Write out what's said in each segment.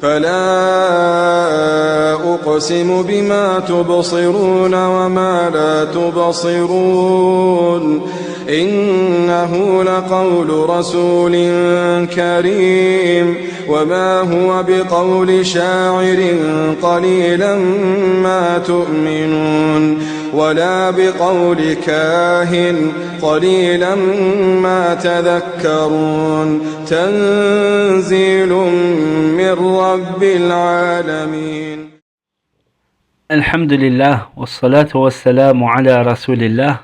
فلا أقسم بما تبصرون وما لا تبصرون إنه لقول رسول كريم وما هو بقول شاعر قليلا ما تؤمنون ولا بقول كاهن قليلا ما تذكرون تنزيل من رب العالمين. الحمد لله والصلاة والسلام على رسول الله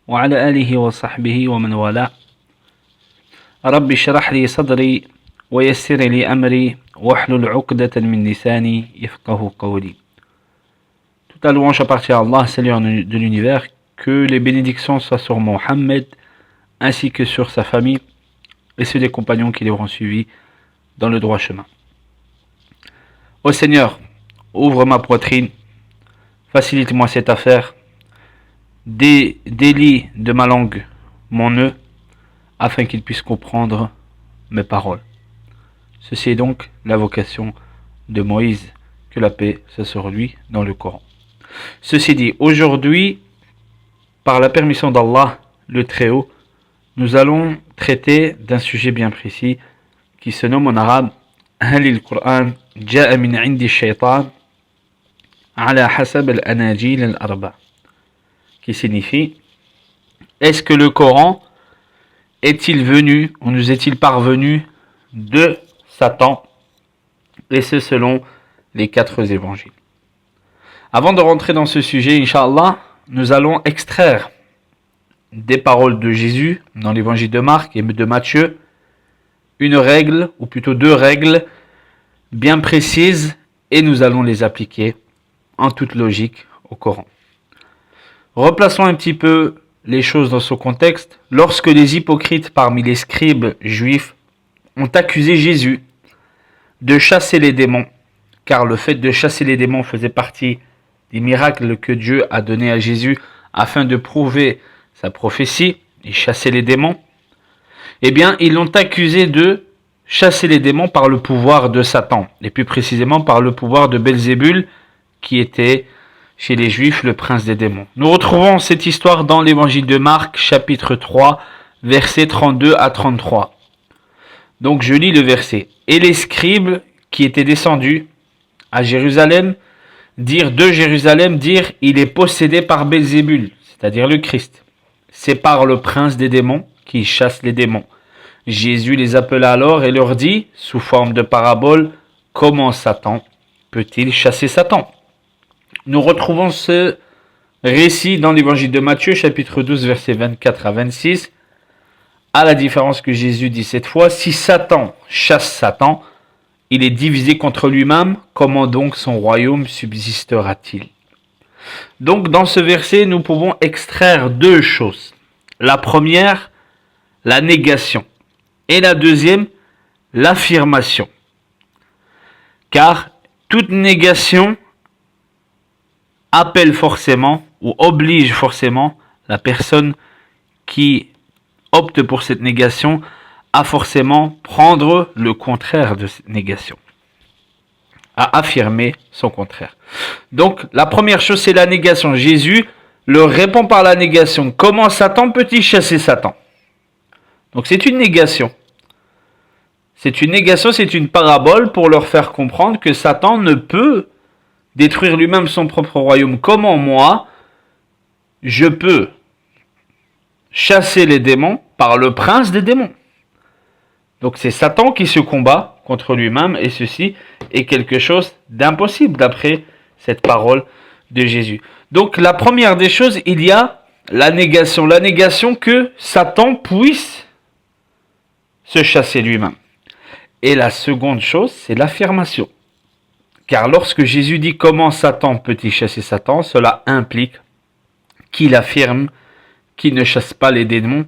وعلى آله وصحبه ومن والاه. رب اشرح لي صدري ويسر لي أمري واحلل عقدة من لساني يفقه قولي. Toute la louange appartient à Allah, Seigneur de l'univers, que les bénédictions soient sur Mohammed ainsi que sur sa famille et ceux des compagnons qui les auront suivis dans le droit chemin. Ô Seigneur, ouvre ma poitrine, facilite-moi cette affaire, délie de ma langue mon nœud, afin qu'il puisse comprendre mes paroles. Ceci est donc la vocation de Moïse, que la paix soit sur lui dans le Coran. Ceci dit, aujourd'hui, par la permission d'Allah, le Très-Haut, nous allons traiter d'un sujet bien précis qui se nomme en arabe هل القرآن جاء من عند الشيطان على حسب الأناجيل الأربع, qui signifie est-ce que le Coran est-il venu ou nous est-il parvenu de Satan, et ce selon les 4 évangiles. Avant de rentrer dans ce sujet, Inch'Allah, nous allons extraire des paroles de Jésus dans l'évangile de Marc et de Matthieu une règle, ou plutôt 2 règles bien précises, et nous allons les appliquer en toute logique au Coran. Replaçons un petit peu les choses dans son contexte. Lorsque les hypocrites parmi les scribes juifs ont accusé Jésus de chasser les démons, car le fait de chasser les démons faisait partie des miracles que Dieu a donnés à Jésus afin de prouver sa prophétie, et chasser les démons, eh bien, ils l'ont accusé de chasser les démons par le pouvoir de Satan, et plus précisément par le pouvoir de Belzébul, qui était chez les Juifs le prince des démons. Nous retrouvons cette histoire dans l'évangile de Marc, chapitre 3, versets 32 à 33. Donc je lis le verset. Et les scribes qui étaient descendus à Jérusalem dirent il est possédé par Belzébul, c'est-à-dire le Christ. C'est par le prince des démons qui chasse les démons. Jésus les appela alors et leur dit, sous forme de parabole, comment Satan peut-il chasser Satan? Nous retrouvons ce récit dans l'évangile de Matthieu, chapitre 12, versets 24 à 26, à la différence que Jésus dit cette fois, si Satan chasse Satan, il est divisé contre lui-même, comment donc son royaume subsistera-t-il? Donc dans ce verset, nous pouvons extraire 2 choses. La première, la négation. Et la deuxième, l'affirmation. Car toute négation appelle forcément ou oblige forcément la personne qui opte pour cette négation à forcément prendre le contraire de cette négation, à affirmer son contraire. Donc la première chose, c'est la négation. Jésus leur répond par la négation. Comment Satan peut-il chasser Satan? Donc c'est une négation. C'est une négation, c'est une parabole pour leur faire comprendre que Satan ne peut détruire lui-même son propre royaume. Comment moi, je peux chasser les démons par le prince des démons? Donc c'est Satan qui se combat contre lui-même, et ceci est quelque chose d'impossible d'après cette parole de Jésus. Donc la première des choses, il y a la négation que Satan puisse se chasser lui-même. Et la seconde chose, c'est l'affirmation. Car lorsque Jésus dit comment Satan peut-il chasser Satan, cela implique qu'il affirme qu'il ne chasse pas les démons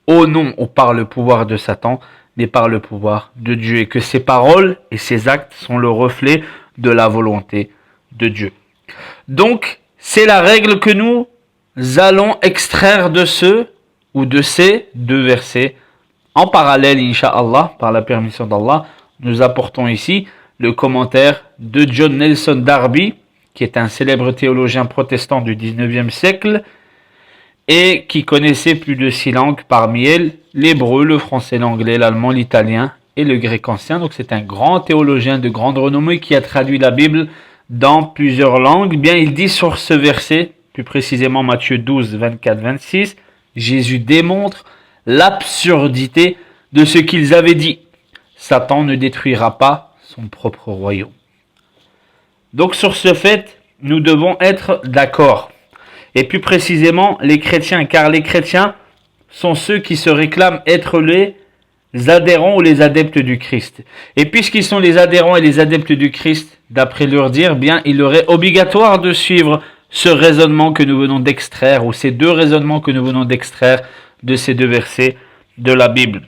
au nom ou par le pouvoir de Satan, mais par le pouvoir de Dieu, et que ses paroles et ses actes sont le reflet de la volonté de Dieu. Donc, c'est la règle que nous allons extraire de ce ou de ces 2 versets. En parallèle, Inch'Allah, par la permission d'Allah, nous apportons ici le commentaire de John Nelson Darby, qui est un célèbre théologien protestant du 19e siècle et qui connaissait plus de 6 langues, parmi elles l'hébreu, le français, l'anglais, l'allemand, l'italien et le grec ancien. Donc c'est un grand théologien de grande renommée qui a traduit la Bible dans plusieurs langues. Bien, il dit sur ce verset, plus précisément Matthieu 12, 24-26, Jésus démontre l'absurdité de ce qu'ils avaient dit. Satan ne détruira pas son propre royaume. Donc sur ce fait, nous devons être d'accord. Et plus précisément, les chrétiens, car les chrétiens sont ceux qui se réclament être les adhérents ou les adeptes du Christ. Et puisqu'ils sont les adhérents et les adeptes du Christ, d'après leur dire, bien, il leur est obligatoire de suivre ce raisonnement que nous venons d'extraire, ou ces deux raisonnements que nous venons d'extraire de ces deux versets de la Bible.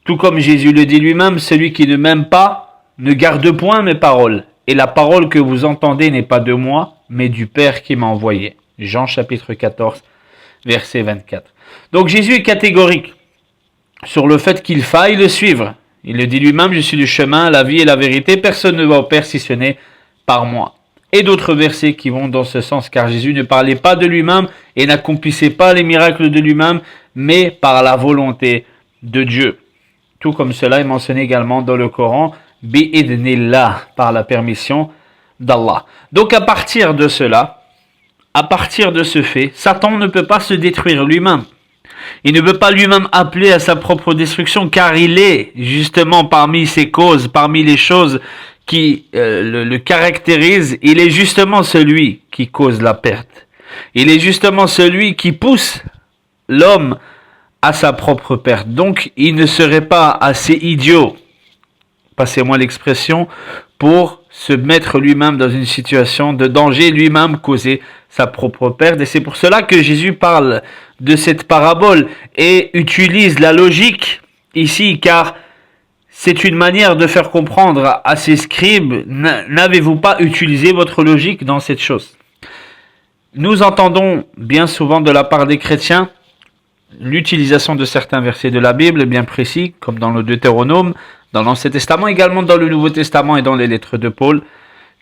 Tout comme Jésus le dit lui-même, celui qui ne m'aime pas ne garde point mes paroles. Et la parole que vous entendez n'est pas de moi, mais du Père qui m'a envoyé. Jean chapitre 14, verset 24. Donc Jésus est catégorique sur le fait qu'il faille le suivre. Il le dit lui-même, je suis le chemin, la vie et la vérité. Personne ne va au Père si ce n'est par moi. Et d'autres versets qui vont dans ce sens, car Jésus ne parlait pas de lui-même et n'accomplissait pas les miracles de lui-même, mais par la volonté de Dieu. Tout comme cela est mentionné également dans le Coran, bi'idnillah, par la permission d'Allah. Donc à partir de cela, à partir de ce fait, Satan ne peut pas se détruire lui-même. Il ne peut pas lui-même appeler à sa propre destruction, car il est justement parmi ses causes, parmi les choses qui le caractérisent, il est justement celui qui cause la perte. Il est justement celui qui pousse l'homme à sa propre perte. Donc, il ne serait pas assez idiot, passez-moi l'expression, pour se mettre lui-même dans une situation de danger, lui-même causer sa propre perte. Et c'est pour cela que Jésus parle de cette parabole et utilise la logique ici, car c'est une manière de faire comprendre à ces scribes, n'avez-vous pas utilisé votre logique dans cette chose? Nous entendons bien souvent de la part des chrétiens l'utilisation de certains versets de la Bible bien précis, comme dans le Deutéronome, dans l'Ancien Testament, également dans le Nouveau Testament et dans les lettres de Paul,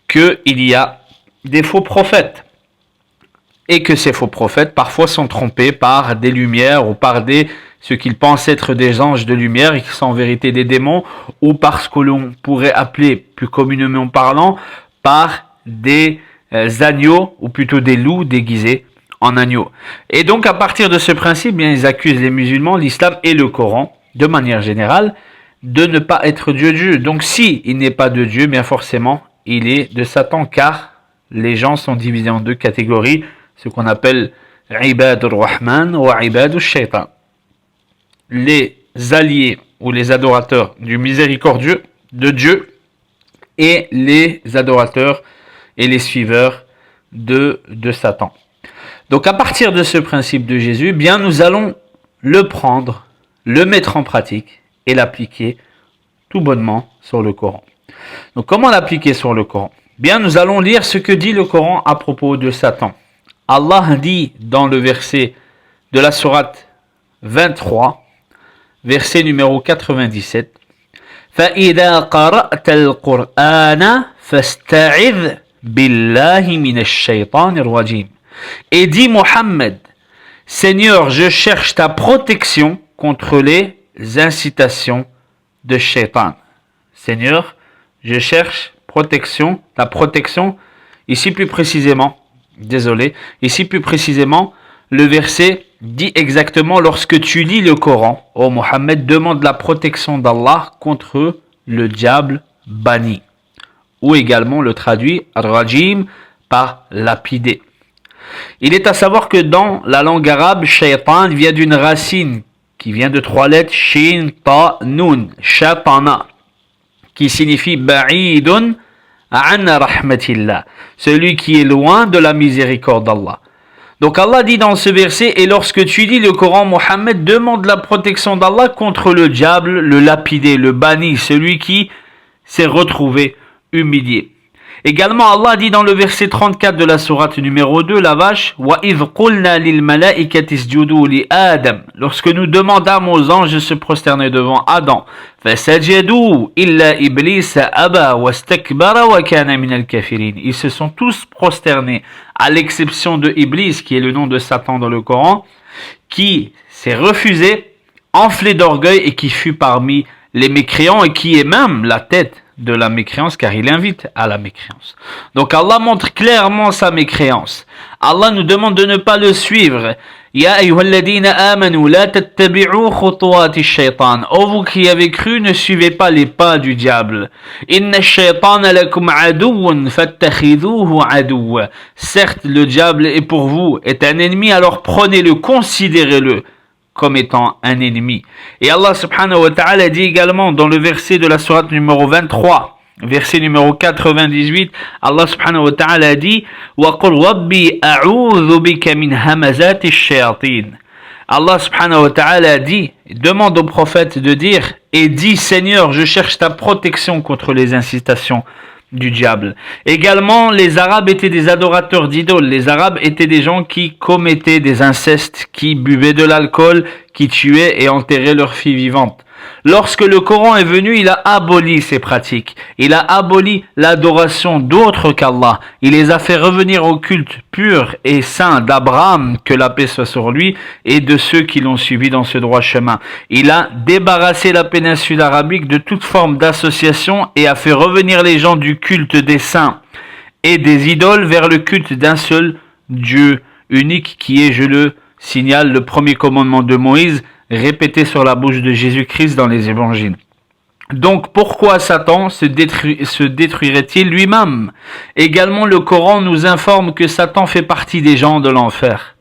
qu'il y a des faux prophètes. Et que ces faux prophètes parfois sont trompés par des lumières ou par ce qu'ils pensent être des anges de lumière et qui sont en vérité des démons, ou par ce que l'on pourrait appeler, plus communément parlant, par des agneaux, ou plutôt des loups déguisés en agneaux. Et donc à partir de ce principe, bien, ils accusent les musulmans, l'islam et le Coran, de manière générale, de ne pas être Dieu. Donc si il n'est pas de Dieu, bien forcément, il est de Satan, car les gens sont divisés en deux catégories, ce qu'on appelle Ibadur Rahman ou Ibadur Shaitan. Les alliés ou les adorateurs du miséricordieux de Dieu et les adorateurs et les suiveurs de Satan. Donc à partir de ce principe de Jésus, bien nous allons le prendre, le mettre en pratique et l'appliquer tout bonnement sur le Coran. Donc comment l'appliquer sur le Coran? Bien, nous allons lire ce que dit le Coran à propos de Satan. Allah dit dans le verset de la sourate 23, verset numéro 97, فَإِذَا قَرَأْتَ الْقُرْآنَ فَاسْتَعِذْ بِاللَّهِ مِنَ الشَّيْطَانِ الرَّجِيمِ. Et dit Mohammed, Seigneur, je cherche ta protection contre les incitations de Shaitan. Seigneur, je cherche ta protection, ici plus précisément, le verset dit exactement, lorsque tu lis le Coran, ô Mohammed, demande la protection d'Allah contre le diable banni. Ou également le traduit Rajim par lapidé. Il est à savoir que dans la langue arabe, Shaitan vient d'une racine qui vient de 3 lettres, Shin, Ta, Nun, Shaitana, qui signifie Ba'idun an rahmatillah, celui qui est loin de la miséricorde d'Allah. Donc Allah dit dans ce verset, et lorsque tu lis le Coran, Mohammed demande la protection d'Allah contre le diable, le lapidé, le banni, celui qui s'est retrouvé humilié. Également, Allah dit dans le verset 34 de la sourate numéro 2, la vache, وَإِذْ قُلْنَا لِلْمَلَائِكَةِ اسْجُدُوا لِآدَمَ. Lorsque nous demandâmes aux anges de se prosterner devant Adam, فَسَجَدُوا إِلَّا إِبْلِيسَ أَبَى وَاسْتَكْبَرَ وَكَانَ مِنَ الْكَافِرِينَ. Ils se sont tous prosternés, à l'exception de Iblis, qui est le nom de Satan dans le Coran, qui s'est refusé, enflé d'orgueil et qui fut parmi les mécréants et qui est même la tête de la mécréance car il invite à la mécréance. Donc Allah montre clairement sa mécréance. Allah nous demande de ne pas le suivre. Ya ayyuhalladhina amanu la tattabi'u khutuwati shaytan. Oh vous qui avez cru, ne suivez pas les pas du diable. Inna ash-shaytana lakum aduwwun fattakhidhuhu aduwwa. Certes, le diable est pour vous, est un ennemi, alors prenez-le, considérez-le comme étant un ennemi. Et Allah subhanahu wa ta'ala dit également dans le verset de la sourate numéro 23, verset numéro 98, Allah subhanahu wa ta'ala dit وَقُلْ رَبِّي أَعُوذُ بِكَ مِنْ هَمَزَاتِ الشَّيَاطِينَ. Allah subhanahu wa ta'ala dit, demande au prophète de dire, et dit Seigneur, je cherche ta protection contre les incitations du diable. Également, les Arabes étaient des adorateurs d'idoles. Les Arabes étaient des gens qui commettaient des incestes, qui buvaient de l'alcool, qui tuaient et enterraient leurs filles vivantes. Lorsque le Coran est venu, il a aboli ces pratiques. Il a aboli l'adoration d'autres qu'Allah. Il les a fait revenir au culte pur et saint d'Abraham, que la paix soit sur lui, et de ceux qui l'ont suivi dans ce droit chemin. Il a débarrassé la péninsule arabique de toute forme d'association et a fait revenir les gens du culte des saints et des idoles vers le culte d'un seul Dieu unique qui est, je le signale, le premier commandement de Moïse, répété sur la bouche de Jésus-Christ dans les évangiles. Donc pourquoi Satan se détruirait-il lui-même? Également le Coran nous informe que Satan fait partie des gens de l'enfer,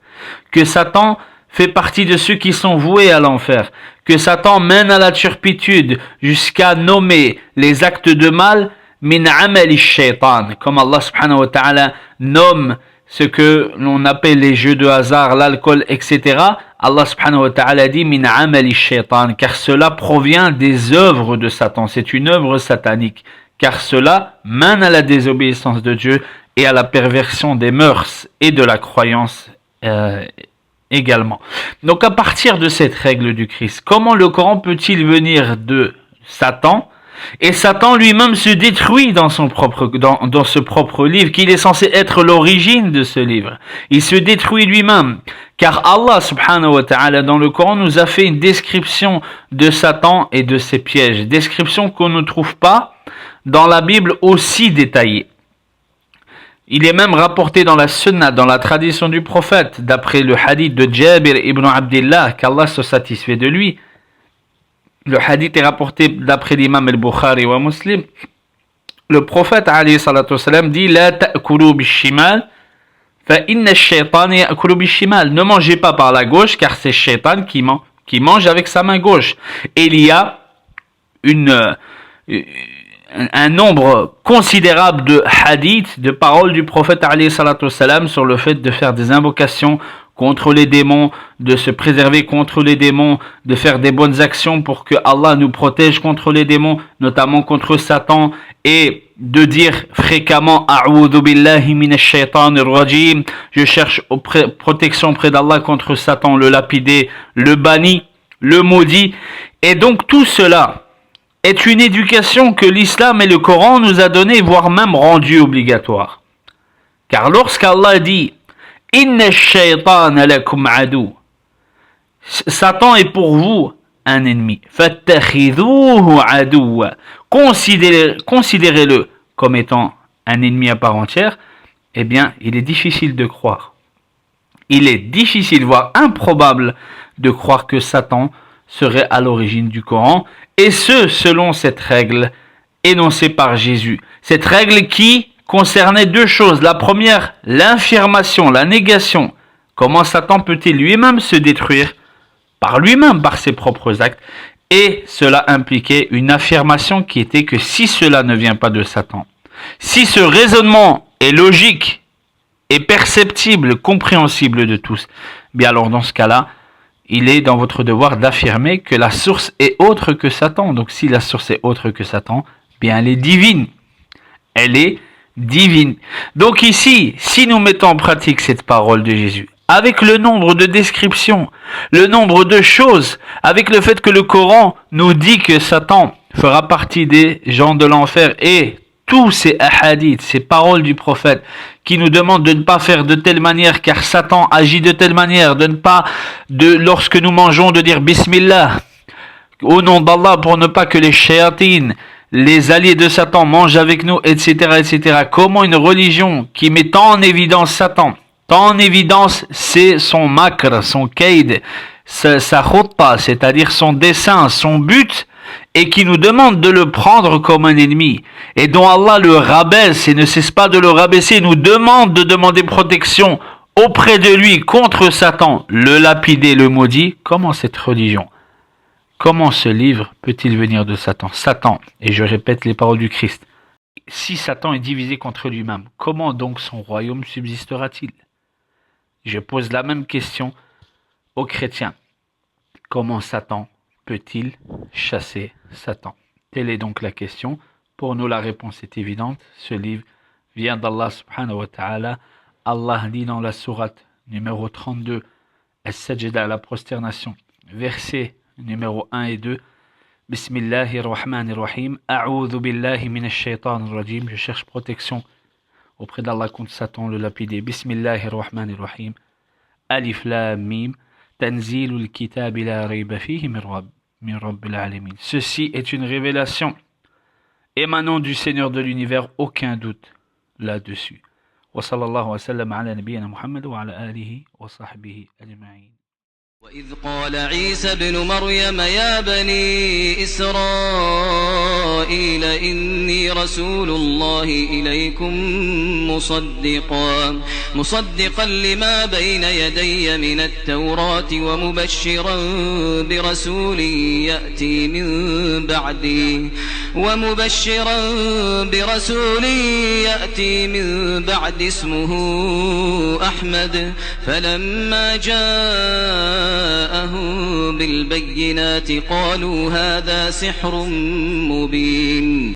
que Satan fait partie de ceux qui sont voués à l'enfer, que Satan mène à la turpitude jusqu'à nommer les actes de mal min amali shaitan, comme Allah subhanahu wa ta'ala nomme ce que l'on appelle les jeux de hasard, l'alcool, etc. Allah subhanahu wa ta'ala dit min amali shaitan, car cela provient des œuvres de Satan, c'est une œuvre satanique, car cela mène à la désobéissance de Dieu et à la perversion des mœurs et de la croyance également. Donc à partir de cette règle du Christ, comment le Coran peut-il venir de Satan? Et Satan lui-même se détruit dans ce propre livre, qu'il est censé être l'origine de ce livre. Il se détruit lui-même. Car Allah subhanahu wa ta'ala dans le Coran nous a fait une description de Satan et de ses pièges. Description qu'on ne trouve pas dans la Bible aussi détaillée. Il est même rapporté dans la Sunna, dans la tradition du prophète, d'après le hadith de Jabir ibn Abdillah, qu'Allah se satisfait de lui. Le hadith est rapporté d'après l'imam al-Bukhari wa Muslim. Le prophète alayhi salatu wasalam dit la ta'kulu bishimal fa inna ash-shaytan ya'kulu bishimal. Ne mangez pas par la gauche car c'est shaitan qui mange avec sa main gauche. Et il y a un nombre considérable de hadiths, de paroles du prophète alayhi salatu wasalam sur le fait de faire des invocations contre les démons, de se préserver contre les démons, de faire des bonnes actions pour que Allah nous protège contre les démons, notamment contre Satan, et de dire fréquemment A'udhu billahi minash shaitanir rajim, je cherche protection auprès d'Allah contre Satan, le lapidé, le banni, le maudit. Et donc tout cela est une éducation que l'islam et le Coran nous a donnée, voire même rendue obligatoire. Car lorsqu'Allah dit Inna ash-shaytana lakum adu, Satan est pour vous un ennemi. Fattakhidhuhu aduwwa, considérez-le comme étant un ennemi à part entière. Eh bien, il est difficile de croire. Il est difficile, voire improbable, de croire que Satan serait à l'origine du Coran, et ce, selon cette règle énoncée par Jésus. Cette règle qui concernait deux choses. La première, l'affirmation, la négation. Comment Satan peut-il lui-même se détruire par lui-même, par ses propres actes? Et cela impliquait une affirmation qui était que si cela ne vient pas de Satan, si ce raisonnement est logique, est perceptible, compréhensible de tous, bien alors dans ce cas-là, il est dans votre devoir d'affirmer que la source est autre que Satan. Donc si la source est autre que Satan, bien elle est divine. Elle est divine. Donc ici, si nous mettons en pratique cette parole de Jésus, avec le nombre de descriptions, le nombre de choses, avec le fait que le Coran nous dit que Satan fera partie des gens de l'enfer et tous ces hadiths, ces paroles du prophète qui nous demandent de ne pas faire de telle manière car Satan agit de telle manière, de ne pas, lorsque nous mangeons, de dire Bismillah au nom d'Allah pour ne pas que les shayatines, les alliés de Satan mangent avec nous, etc., etc. Comment une religion qui met tant en évidence Satan, tant en évidence c'est son makr, son kaid, sa khutta, c'est-à-dire son dessein, son but, et qui nous demande de le prendre comme un ennemi, et dont Allah le rabaisse et ne cesse pas de le rabaisser, nous demande de demander protection auprès de lui contre Satan, le lapider, le maudit. Comment cette religion, comment ce livre peut-il venir de Satan? Satan, et je répète les paroles du Christ, si Satan est divisé contre lui-même, comment donc son royaume subsistera-t-il? Je pose la même question aux chrétiens. Comment Satan peut-il chasser Satan? Telle est donc la question. Pour nous, la réponse est évidente. Ce livre vient d'Allah subhanahu wa ta'ala. Allah dit dans la sourate numéro 32, As-Sajda, la prosternation, verset numéro 1 et 2, Bismillahirrahmanirrahim, A'udhu billahi minash shaitanir rajim. Je cherche protection auprès d'Allah contre Satan, le lapidé. Bismillahirrahmanirrahim. Alif Lam Mim. Tanzilul kitab la rayba fihi min rabbil alamin. Ceci est une révélation émanant du Seigneur de l'univers, aucun doute là-dessus. Wa sallallahu wa sallam ala nabiyyina Muhammad wa ala alihi wa sahbihi ajma'in. وإذ قال عيسى ابن مريم يا بني إسرائيل إني رسول الله إليكم مصدقا لما بين يدي من التوراة ومبشرا برسول يأتي من بعد اسمه أحمد فلما جاءهم بالبينات قالوا هذا سحر مبين.